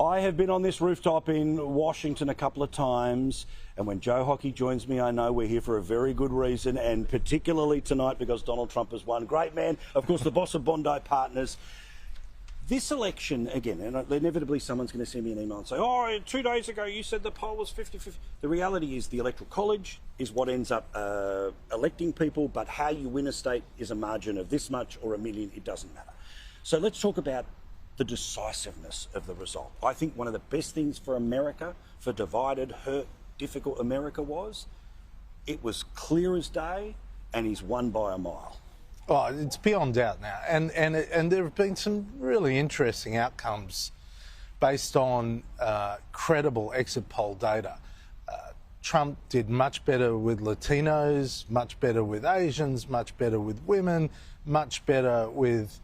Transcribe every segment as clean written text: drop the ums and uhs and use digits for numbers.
I have been on this rooftop in Washington a couple of times, and when Joe Hockey joins me, I know we're here for a very good reason, and particularly tonight because Donald Trump has won. Great man, of course, the boss of Bondi Partners. This election, again, and inevitably someone's going to send me an email and say, oh, 2 days ago you said the poll was 50-50. The reality is the Electoral College is what ends up electing people, but how you win a state is a margin of this much or a million, it doesn't matter. So let's talk about the decisiveness of the result. I think one of the best things for America, for divided, hurt, difficult America was, it was clear as day, and he's won by a mile. Oh, it's beyond doubt now, and there have been some really interesting outcomes based on credible exit poll data. Trump did much better with Latinos, much better with Asians, much better with women, much better with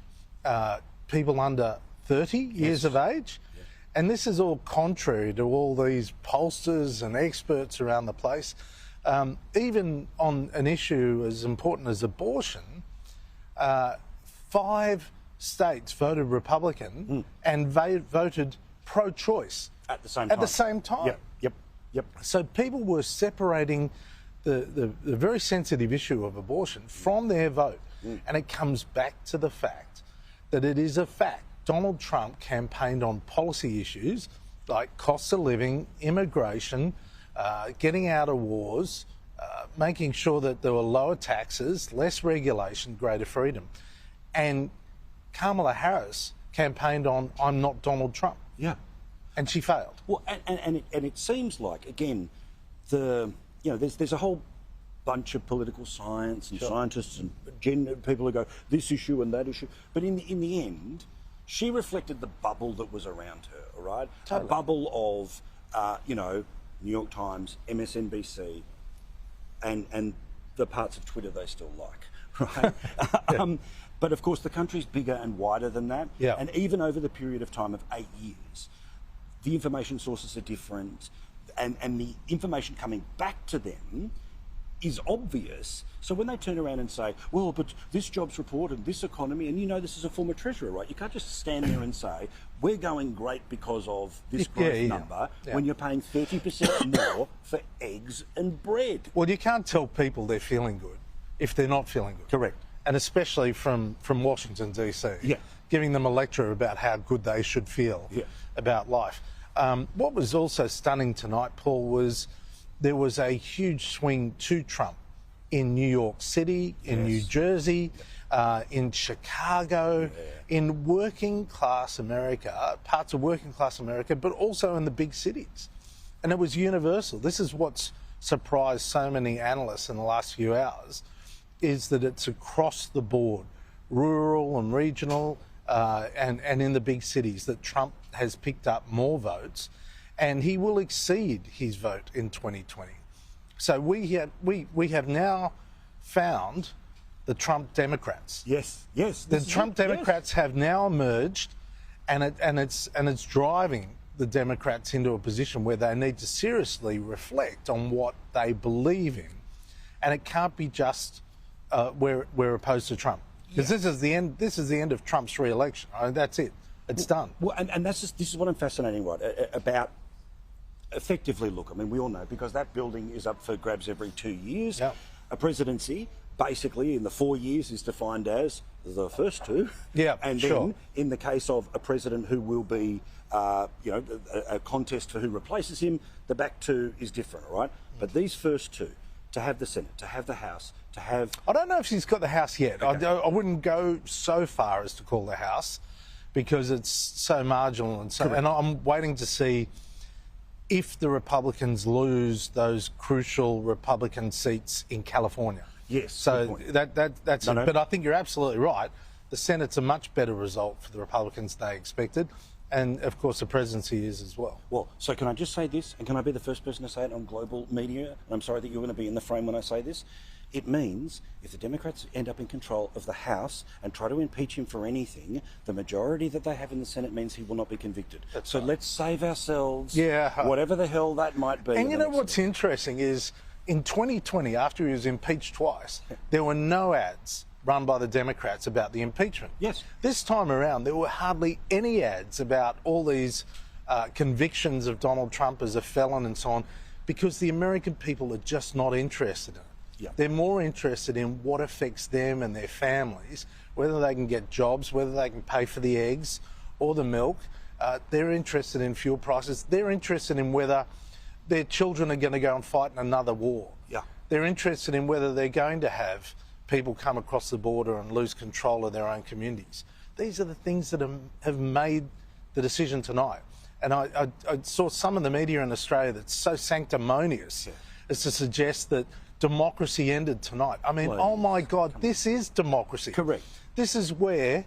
people under 30 years of age. Yeah. And this is all contrary to all these pollsters and experts around the place. Even on an issue as important as abortion, 5 states voted Republican and voted pro-choice at the same time. At the same time. Yep. So people were separating the very sensitive issue of abortion from their vote. And it comes back to the fact that it is a fact. Donald Trump campaigned on policy issues like cost of living, immigration, getting out of wars, making sure that there were lower taxes, less regulation, greater freedom. And Kamala Harris campaigned on, I'm not Donald Trump. Yeah. And she failed. Well, and it seems like, again, there's a whole bunch of political science and scientists and people who go, this issue and that issue. But in the end, she reflected the bubble that was around her, all right? Totally. A bubble of, New York Times, MSNBC, and the parts of Twitter they still like, right? But of course, the country's bigger and wider than that. Yeah. And even over the period of time of 8 years, the information sources are different, and the information coming back to them is obvious. So when they turn around and say, well, but this jobs report and this economy, and this is a former treasurer, right? You can't just stand there and say, we're going great because of this growth number when you're paying 30% more for eggs and bread. Well, you can't tell people they're feeling good if they're not feeling good. Correct. And especially from Washington, DC, giving them a lecture about how good they should feel about life. What was also stunning tonight, Paul, was there was a huge swing to Trump in New York City, in New Jersey, in Chicago, in working class America, parts of working class America, but also in the big cities. And it was universal. This is what's surprised so many analysts in the last few hours, is that it's across the board, rural and regional, and in the big cities, that Trump has picked up more votes, and he will exceed his vote in 2020. So we have now found the Trump Democrats. Yes. The Trump Democrats have now emerged, and it's driving the Democrats into a position where they need to seriously reflect on what they believe in, and it can't be just we're opposed to Trump, because this is the end. This is the end of Trump's re-election. I mean, that's it. It's done. Well, and this is what I'm fascinating, right, about. Effectively, look, I mean, we all know, because that building is up for grabs every 2 years. Yep. A presidency, basically, in the 4 years, is defined as the first 2. Yeah, and then, in the case of a president who will be, a contest for who replaces him, the back 2 is different, all right? But these first 2, to have the Senate, to have the House, to have... I don't know if she's got the House yet. Okay. I wouldn't go so far as to call the House, because it's so marginal and so... And I'm waiting to see if the Republicans lose those crucial Republican seats in California. Yes. So that's no. But I think you're absolutely right. The Senate's a much better result for the Republicans than they expected. And, of course, the presidency is as well. Well, so can I just say this, and can I be the first person to say it on global media? And I'm sorry that you're going to be in the frame when I say this. It means if the Democrats end up in control of the House and try to impeach him for anything, the majority that they have in the Senate means he will not be convicted. So let's save ourselves whatever the hell that might be. And you know what's interesting is in 2020, after he was impeached twice, there were no ads run by the Democrats about the impeachment. Yes. This time around, there were hardly any ads about all these convictions of Donald Trump as a felon and so on, because the American people are just not interested in it. Yeah. They're more interested in what affects them and their families, whether they can get jobs, whether they can pay for the eggs or the milk. They're interested in fuel prices. They're interested in whether their children are going to go and fight in another war. Yeah. They're interested in whether they're going to have people come across the border and lose control of their own communities. These are the things that have made the decision tonight. And I saw some of the media in Australia that's so sanctimonious as to suggest that democracy ended tonight. I mean, oh my God, this is democracy. Correct. This is where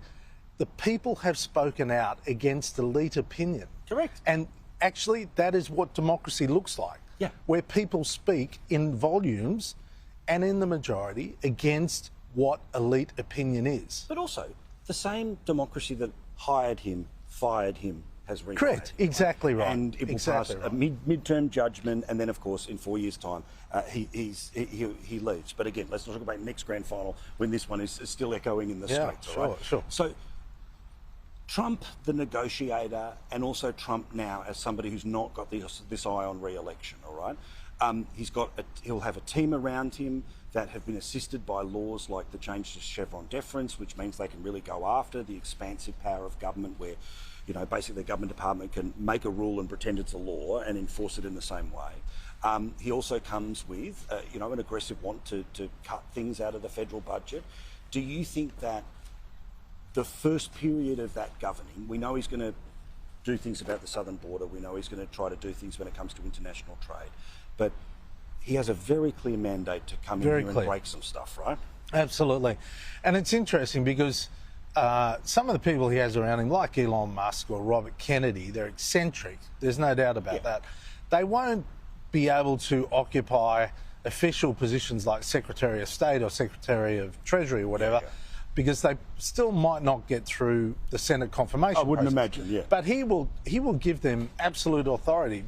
the people have spoken out against elite opinion. Correct. And actually, that is what democracy looks like. Yeah. Where people speak in volumes and in the majority against what elite opinion is. But also, the same democracy that hired him, fired him, has rehired. Correct, exactly right. And it will pass a midterm judgment, and then, of course, in 4 years' time, he leaves. But again, let's not talk about next grand final when this one is still echoing in the streets. Sure, all right? sure. So, Trump, the negotiator, and also Trump now as somebody who's not got this eye on re-election, all right? He'll have a team around him that have been assisted by laws like the change to Chevron deference, which means they can really go after the expansive power of government where, you know, basically the government department can make a rule and pretend it's a law and enforce it in the same way. He also comes with, an aggressive want to cut things out of the federal budget. Do you think that the first period of that governing, we know he's going to do things about the southern border, we know he's going to try to do things when it comes to international trade, but he has a very clear mandate to come in here and break some stuff, right? Absolutely. And it's interesting because some of the people he has around him, like Elon Musk or Robert Kennedy, they're eccentric. There's no doubt about that. They won't be able to occupy official positions like Secretary of State or Secretary of Treasury or whatever, because they still might not get through the Senate confirmation process. I wouldn't imagine, yeah. But he will give them absolute authority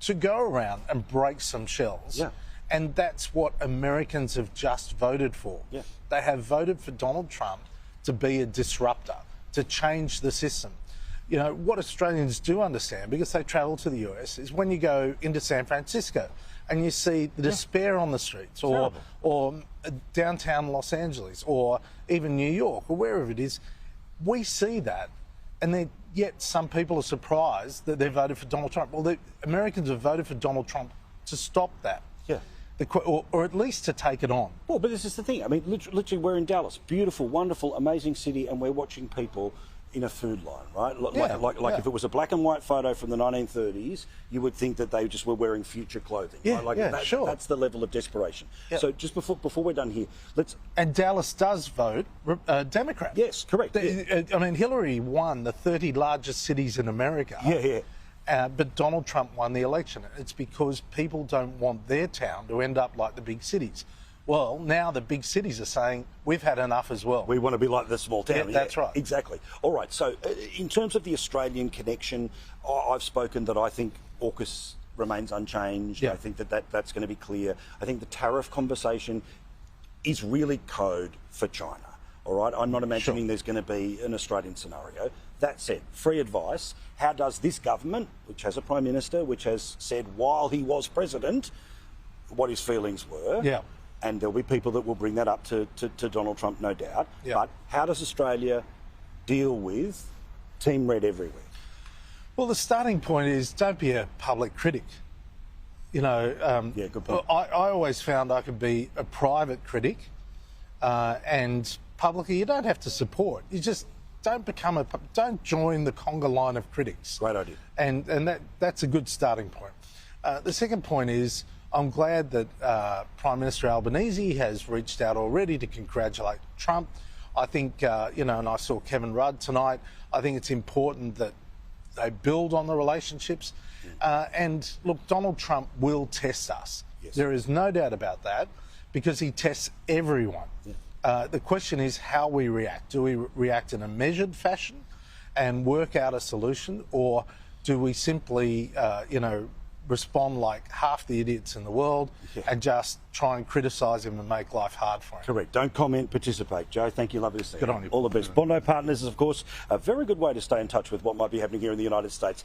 to go around and break some shells. Yeah. And that's what Americans have just voted for. Yeah. They have voted for Donald Trump to be a disruptor, to change the system. You know, what Australians do understand, because they travel to the US, is when you go into San Francisco and you see the despair on the streets, or downtown Los Angeles, or even New York, or wherever it is, we see that. And yet some people are surprised that they voted for Donald Trump. Well, the Americans have voted for Donald Trump to stop that. Yeah. Or at least to take it on. Well, but this is the thing. I mean, literally we're in Dallas. Beautiful, wonderful, amazing city, and we're watching people in a food line, right? Like if it was a black and white photo from the 1930s, you would think that they just were wearing future clothing. Yeah, right? That's the level of desperation. Yeah. So just before we're done here, And Dallas does vote Democrat. Yes, correct. I mean, Hillary won the 30 largest cities in America. But Donald Trump won the election. It's because people don't want their town to end up like the big cities. Well, now the big cities are saying, we've had enough as well. We want to be like the small town. Yeah, that's right. Exactly. All right, so in terms of the Australian connection, I've spoken that I think AUKUS remains unchanged. Yeah. I think that's going to be clear. I think the tariff conversation is really code for China. All right, I'm not imagining there's going to be an Australian scenario. That said, free advice, how does this government, which has a Prime Minister, which has said while he was President what his feelings were, and there'll be people that will bring that up to Donald Trump, no doubt, but how does Australia deal with Team Red everywhere? Well, the starting point is don't be a public critic. You know, good point. I always found I could be a private critic, and publicly you don't have to support. You just don't join the conga line of critics. Great idea. And that's a good starting point. The second point is I'm glad that Prime Minister Albanese has reached out already to congratulate Trump. I think, and I saw Kevin Rudd tonight, I think it's important that they build on the relationships. And look, Donald Trump will test us. Yes. There is no doubt about that, because he tests everyone. The question is how we react. Do we react in a measured fashion and work out a solution, or do we simply, respond like half the idiots in the world and just try and criticise him and make life hard for him? Correct. Don't comment, participate. Joe, thank you. Lovely to see you. Good on you. All the best. Bondi Partners is, of course, a very good way to stay in touch with what might be happening here in the United States.